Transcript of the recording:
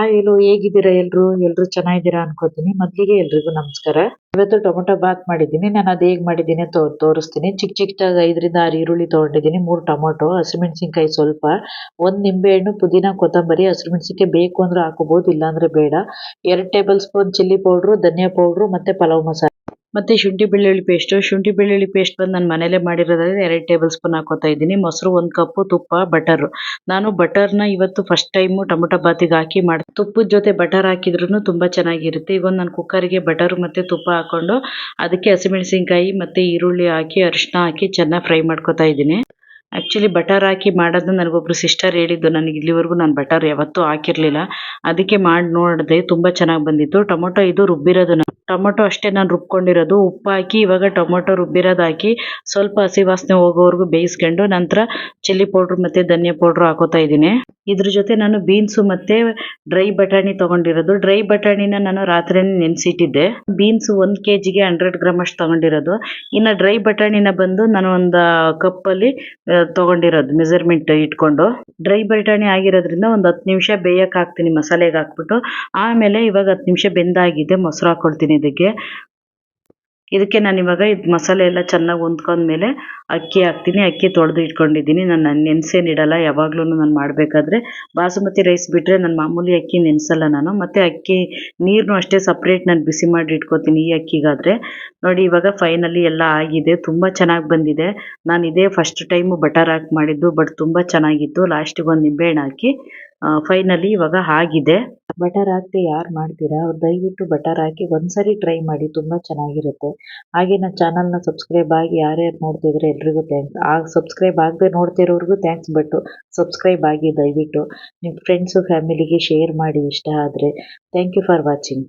Hi ಎಲ್ಲೋ ಹೇಗಿದ್ದೀರಾ ಎಲ್ರು ಚೆನ್ನಾಗಿದ್ದೀರಾ ಅನ್ಕೋತೀನಿ. ಮೊದ್ಲಿಗೆ ಎಲ್ರಿಗೂ ನಮಸ್ಕಾರ. ಇವತ್ತು ಟೊಮೊಟೊ ಬಾತ್ ಮಾಡಿದ್ದೀನಿ. ನಾನು ಅದು ಹೇಗ್ ಮಾಡಿದ್ದೀನಿ ಅಂತ ತೋರಿಸ್ತೀನಿ. ಚಿಕ್ಕದಾಗಿ 5ರಿಂದ 6 ಈರುಳ್ಳಿ ತಗೊಂಡಿದ್ದೀನಿ, 3 ಟೊಮೊಟೊ, ಹಸಿಮೆಣಸಿನಕಾಯಿ ಸ್ವಲ್ಪ, 1 ನಿಂಬೆ ಹಣ್ಣು, ಪುದೀನ, ಕೊತ್ತಂಬರಿ, ಹಸಿಮೆಣಸಿನಕಾಯಿ ಬೇಕು ಅಂದ್ರೆ ಹಾಕೋಬಹುದು, ಇಲ್ಲಾಂದ್ರೆ ಬೇಡ. 2 ಟೇಬಲ್ ಸ್ಪೂನ್ ಚಿಲ್ಲಿ ಪೌಡ್ರು, ಧನಿಯಾ ಪೌಡ್ರು ಮತ್ತೆ ಪಲಾವ್ ಮಸಾಲೆ ಮತ್ತೆ ಶುಂಠಿ ಬೆಳ್ಳುಳ್ಳಿ ಪೇಸ್ಟ್ ಬಂದು ನಾನು ಮನೇಲೆ ಮಾಡಿರೋದ್ರಿಂದ 2 ಟೇಬಲ್ ಸ್ಪೂನ್ ಹಾಕೋತಾ ಇದ್ದೀನಿ. ಮೊಸರು 1 ಕಪ್ಪು, ತುಪ್ಪ, ಬಟರ್. ನಾನು ಬಟರ್ನ ಇವತ್ತು ಫಸ್ಟ್ ಟೈಮು ಟೊಮೊಟೊ ಬಾತಿಗೆ ಹಾಕಿ ತುಪ್ಪದ ಜೊತೆ ಬಟರ್ ಹಾಕಿದ್ರೂ ತುಂಬಾ ಚೆನ್ನಾಗಿರುತ್ತೆ. ಇವಾಗ ನಾನು ಕುಕ್ಕರ್ಗೆ ಬಟರ್ ಮತ್ತೆ ತುಪ್ಪ ಹಾಕೊಂಡು ಅದಕ್ಕೆ ಹಸಿಮೆಣಸಿನಕಾಯಿ ಮತ್ತೆ ಈರುಳ್ಳಿ ಹಾಕಿ ಅರಿಶಿನ ಹಾಕಿ ಚೆನ್ನಾಗಿ ಫ್ರೈ ಮಾಡ್ಕೊತಾ ಇದ್ದೀನಿ. ಆ್ಯಕ್ಚುಲಿ ಬಟರ್ ಹಾಕಿ ಮಾಡೋದು ನನಗೊಬ್ರು ಸಿಸ್ಟರ್ ಹೇಳಿದ್ದು, ನನಗೆ ಇಲ್ಲಿವರೆಗೂ ನಾನು ಬಟರ್ ಯಾವತ್ತೂ ಹಾಕಿರಲಿಲ್ಲ. ಅದಕ್ಕೆ ಮಾಡಿ ನೋಡಿದೆ, ತುಂಬ ಚೆನ್ನಾಗಿ ಬಂದಿತ್ತು. ಟೊಮೊಟೊ ಇದು ರುಬ್ಬಿರೋದು, ಟೊಮೊಟೊ ಅಷ್ಟೇ ನಾನು ರುಬ್ಕೊಂಡಿರೋದು. ಉಪ್ಪು ಹಾಕಿ ಇವಾಗ ಟೊಮೊಟೊ ರುಬ್ಬಿರೋದು ಹಾಕಿ ಸ್ವಲ್ಪ ಹಸಿ ವಾಸನೆ ಹೋಗೋವರೆಗೂ ಬೇಯಿಸ್ಕೊಂಡು ನಂತರ ಚಿಲ್ಲಿ ಪೌಡ್ರ್ ಮತ್ತು ಧನಿಯಾ ಪೌಡ್ರು ಹಾಕೋತಾ ಇದ್ದೀನಿ. ಇದ್ರ ಜೊತೆ ನಾನು ಬೀನ್ಸು ಮತ್ತು ಡ್ರೈ ಬಟಾಣಿ ತೊಗೊಂಡಿರೋದು. ಡ್ರೈ ಬಟಾಣಿನ ನಾನು ರಾತ್ರಿನೇ ನೆನೆಸಿಟ್ಟಿದ್ದೆ. ಬೀನ್ಸು 1 kgಗೆ 100 ಗ್ರಾಮ್ ಅಷ್ಟು ತೊಗೊಂಡಿರೋದು. ಇನ್ನು ಡ್ರೈ ಬಟಾಣಿನ ಬಂದು ನಾನು ಒಂದು ಕಪ್ಪಲ್ಲಿ ತೊಗೊಂಡಿರೋದು ಮೆಜರ್ಮೆಂಟ್ ಇಟ್ಕೊಂಡು. ಡ್ರೈ ಬಟಾಣಿ ಆಗಿರೋದ್ರಿಂದ ಒಂದು 10 ನಿಮಿಷ ಬೇಯಕ್ಕೆ ಹಾಕ್ತೀನಿ ಮಸಾಲೆಗೆ ಹಾಕ್ಬಿಟ್ಟು. ಆಮೇಲೆ ಇವಾಗ 10 ನಿಮಿಷ ಬೆಂದಾಗಿದೆ, ಮೊಸರು ಹಾಕ್ಕೊಳ್ತೀನಿ ಇದಕ್ಕೆ ನಾನು ಇವಾಗ ಇದು ಮಸಾಲೆ ಎಲ್ಲ ಚೆನ್ನಾಗಿ ಹೊಂದ್ಕೊಂಡ್ಮೇಲೆ ಅಕ್ಕಿ ಹಾಕ್ತೀನಿ. ಅಕ್ಕಿ ತೊಳೆದು ಇಟ್ಕೊಂಡಿದ್ದೀನಿ. ನಾನು ನೆನೆಸೇನಿಡಲ್ಲ ಯಾವಾಗ್ಲೂ. ನಾನು ಮಾಡಬೇಕಾದ್ರೆ ಬಾಸುಮತಿ ರೈಸ್ ಬಿಟ್ಟರೆ ನಾನು ಮಾಮೂಲಿ ಅಕ್ಕಿ ನೆನೆಸಲ್ಲ ನಾನು. ಮತ್ತು ಅಕ್ಕಿ ನೀರನ್ನು ಅಷ್ಟೇ ಸಪ್ರೇಟ್ ನಾನು ಬಿಸಿ ಮಾಡಿ ಇಟ್ಕೊತೀನಿ ಈ ಅಕ್ಕಿಗಾದರೆ. ನೋಡಿ ಇವಾಗ ಫೈನಲಿ ಎಲ್ಲ ಆಗಿದೆ, ತುಂಬ ಚೆನ್ನಾಗಿ ಬಂದಿದೆ. ನಾನು ಇದೇ ಫಸ್ಟ್ ಟೈಮು ಬಟರ್ ಹಾಕಿ ಮಾಡಿದ್ದು, ಬಟ್ ತುಂಬ ಚೆನ್ನಾಗಿತ್ತು. ಲಾಸ್ಟಿಗೆ 1 ನಿಂಬೆಹಣ್ಣು ಹಾಕಿ ಫೈನಲಿ ಇವಾಗ ಆಗಿದೆ. ಬಟರ್ ಹಾಕದೆ ಯಾರು ಮಾಡ್ತೀರಾ ಅವ್ರು ದಯವಿಟ್ಟು ಬಟರ್ ಹಾಕಿ ಒಂದ್ಸರಿ ಟ್ರೈ ಮಾಡಿ, ತುಂಬ ಚೆನ್ನಾಗಿರುತ್ತೆ. ಹಾಗೆ ನನ್ನ ಚಾನಲ್ನ ಸಬ್ಸ್ಕ್ರೈಬ್ ಆಗಿ ಯಾರ್ಯಾರು ನೋಡ್ತಿದ್ರೆ ಎಲ್ರಿಗೂ ಥ್ಯಾಂಕ್ಸ್. ಸಬ್ಸ್ಕ್ರೈಬ್ ಆಗದೆ ನೋಡ್ತಿರೋರ್ಗೂ ಥ್ಯಾಂಕ್ಸ್, ಬಟ್ ಸಬ್ಸ್ಕ್ರೈಬ್ ಆಗಿ ದಯವಿಟ್ಟು ನಿಮ್ಮ ಫ್ರೆಂಡ್ಸು ಫ್ಯಾಮಿಲಿಗೆ ಶೇರ್ ಮಾಡಿ ಇಷ್ಟ ಆದರೆ. Thank you for watching.